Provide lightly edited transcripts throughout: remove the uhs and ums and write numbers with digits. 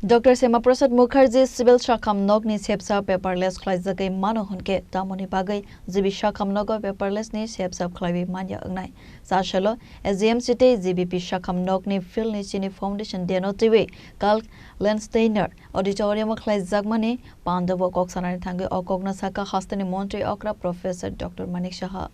Dr. Sema Prasad Mukherjee civil shakam nog ni sepsa paperless khlaijagai mano honke tamoni bagai jibi shakam nogo paperless ni sepsa khlaibi manya angnai sashalo SGM city GBP shakam nog ni field ni chini foundation deno tiwe kal Lensteiner auditorium khlaijagmani pandavo koksanani thange okogna saka hastani montri okra professor Dr. Manik Shah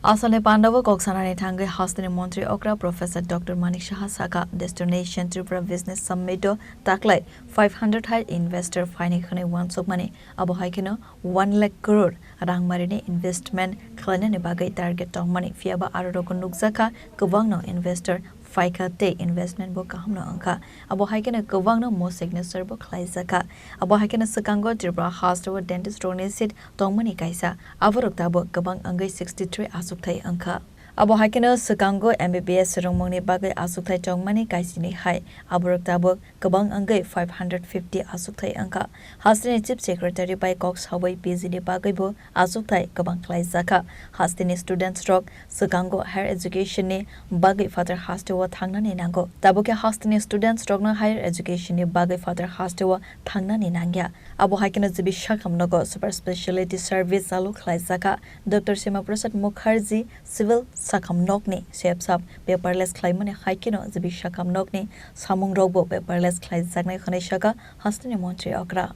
Asale Pandava Koksanani Tangai Hastani Montri Okra Professor Dr. Manik Shah Saka Destination Tripura Business Summit Taklai 500 high investor finding Hane one so money Abu Haikino 1 lakh crore Rang Marine investment Klanani Bagai target of money Fiaba Arokon Nukzaka Kubangno investor Faika Te investment book Hamno Anka Abu Haikina Kubangno mo signature book Laizaka Abu Haikina Sakango Tripura Hoster dentist Ronesit Tongmani Kaisa Avarokabo Kubang Angai 63 Asuktai Anka Abu Haikina Sakango MBBS Rongmoni Bagai Asuktai Tongmani Kaisini Hai Avarokabo Kubang Angai 550 Asuktai Anka Hastini Chief Secretary by Cox Hawaii PZD Bagaibo Asuktai Kubang Laizaka Hastini Student Stroke Sakango Higher Education ni Bagai Father Hastewa Tangnani Nango Tabuke Hastini Student Stroke no Higher Education ni Bagai Father Hastewa Tangnani Nangya Abu Haikina Zibi Shakam Nogo Super Speciality Service Aluk Laizaka Dr. Sema Prasad Mukherjee Civil Sakam Nokni Sepsap paperless Klaimani Haikino Zibi Shakam Nokni Samung Robo paperless Klaizaknai Khaneshaka Hastini Montri Okra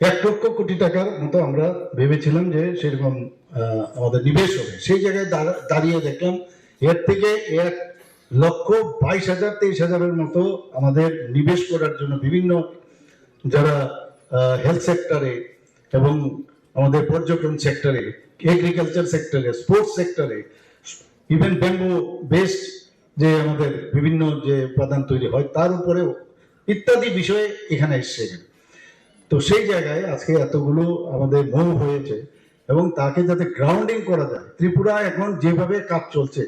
1 lakh crore টাকার মতো আমরা ভেবেছিলাম যে সেরকম আমাদের নিবেশ হবে সেই জায়গায় দাঁড়িয়ে দেখলাম এর থেকে 1 লক্ষ 22,000 23,000 এর মতো আমাদের নিবেশ করার জন্য বিভিন্ন যারা হেলথ সেক্টরে এবং আমাদের পর্যটন সেক্টরে এগ্রিকালচার সেক্টরে স্পোর্টস সেক্টরে ইভেন ব্যাম্বু বেসড যে আমাদের বিভিন্ন যে উপাদান তৈরি হয় তার উপরেও ইত্যাদি বিষয়ে এখানে এসেছে তো সেই জায়গায় আজকে এতগুলো আমাদের মুভ হয়েছে এবং তাকে যাতে গ্রাউন্ডিং করা যায় ত্রিপুরা এখন যেভাবে কাজ চলছে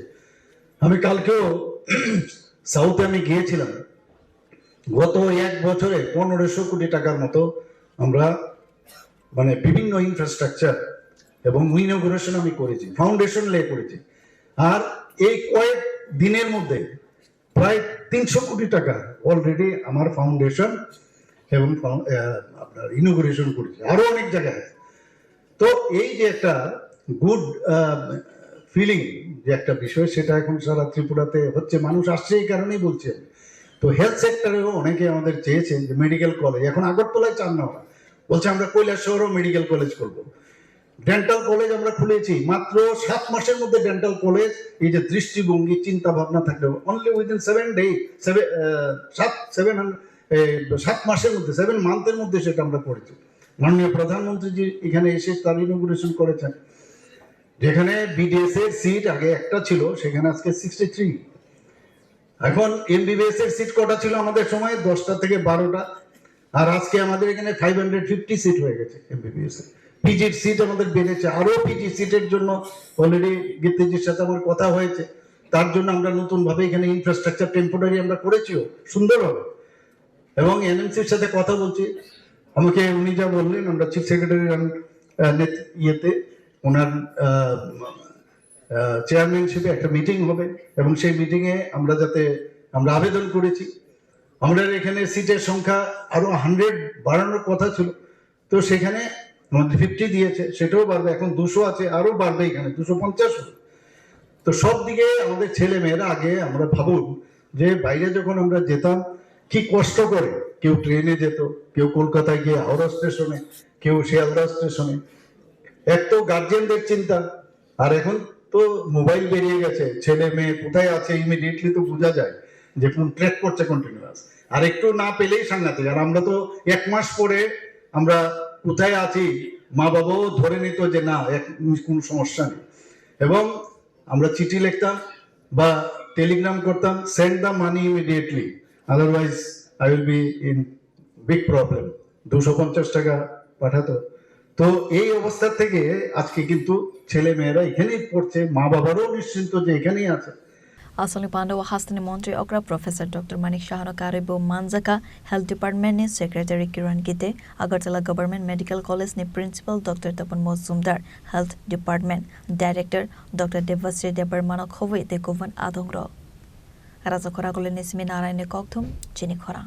আমি কালকেও সাউথে আমি গিয়েছিলাম গত 1 বছরে 1500 কোটি টাকার মতো আমরা মানে বিভিন্ন ইনফ্রাস্ট্রাকচার এবং ইনোগ্রেশন আমি করেছি ফাউন্ডেশন লে করেছি আর এই কয়েক দিনের মধ্যে প্রায় 300 কোটি টাকা অলরেডি আমার ফাউন্ডেশন এবং আপনার ইনোগ্রেশন করেছে আরো অনেক জায়গায় তো এই যে একটা গুড ফিলিং যে একটা বিষয় সেটা এখন সারা ত্রিপুরাতে হচ্ছে মানুষ আসছে এই কারণেই বলছে তো হেলথ সেক্টরেও অনেকে আমাদের চেয়েছেন যে মেডিকেল কলেজ এখন আগরতলায় চান না ওরা বলছে আমরা কৈলাসহরও মেডিকেল কলেজ করব ডেন্টাল কলেজ আমরা খুলেছি মাত্র 7 মাসের মধ্যে ডেন্টাল কলেজ এই যে দৃষ্টিভঙ্গি চিন্তা ভাবনা থাকলে অনলি উইদিন 7 মাসের মধ্যে 7 মান্থের মধ্যে সেটা আমরা করেছি মাননীয় প্রধানমন্ত্রীজি এখানে এসে তার ইনোগ্রেশন করেছেন যেখানে বিডিএস এর সিট আগে একটা ছিল সেখানে আজকে 63 এখন এমবিবিএস এর সিট কটা ছিল আমাদের সময় 10টা থেকে 12টা আর আজকে আমাদের এখানে 550 সিট হয়ে গেছে এমবিবিএস এর পিজির সিট আমাদের বেড়েছে আরো পিজি সিটের জন্য অলরেডি গীতিজির সাথে আমার কথা হয়েছে তার জন্য আমরা নতুন ভাবে এখানে ইনফ্রাস্ট্রাকচার টেম্পোরারি আমরা করেছিও সুন্দরভাবে এবং এনএমসির সাথে কথা বলছি আমাকে উনি যা বললেন আমরা চিফ সেক্রেটারি ইয়েতে ওনার চেয়ারম্যানশিপে একটা মিটিং হবে এবং সেই মিটিংয়ে আমরা আমরা আবেদন করেছি আমাদের এখানে সিটের সংখ্যা আরো 100 বাড়ানোর কথা ছিল তো সেখানে আমাদের 50 দিয়েছে সেটাও বাড়বে এখন 200 আছে আরো বাড়বে এখানে 250 হবে তো সব দিকে আমাদের ছেলে মেয়েরা আগে আমরা ভাবুন যে বাইরে যখন আমরা যেতাম কি কষ্ট করে কেউ ট্রেনে যেত কেউ কলকাতায় গিয়ে হাওড়া স্টেশনে কেউ শিয়ালদা স্টেশনে এক তো গার্জিয়ানদের চিন্তা আর এখন তো মোবাইল বেরিয়ে গেছে ছেলে মেয়ে কোথায় আছে ইমিডিয়েটলি তো বোঝা যায় যে কোন ট্র্যাক করছে কন্টিনিউয়াস আর একটু না পেলেই সাংঘাতিক আর আমরা তো 1 মাস পরে আমরা কোথায় আছি মা বাবাও ধরে নিত যে না কোনো সমস্যা নেই এবং আমরা চিঠি লিখতাম বা টেলিগ্রাম করতাম send the money immediately otherwise I will be in big problem 250 টাকা পাঠাতো তো এই অবস্থা থেকে আজকে কিন্তু ছেলে মেয়েরা এখানেই পড়ছে মা বাবারও নিশ্চিন্ত যে এখানেই আছে Asali Pandawa Hastani Montri Okra Professor Dr. Manik Shahano Karibo Manzaka Health Department ni Secretary Kiran Gite Agartala Government Medical College ni Principal Dr. Tapan Mozumdar Health Department Director Dr. Devasri Debarmano Khove Dekovan Adongro Raza Korakole ni Simi Narayane Kokthum Chini Khora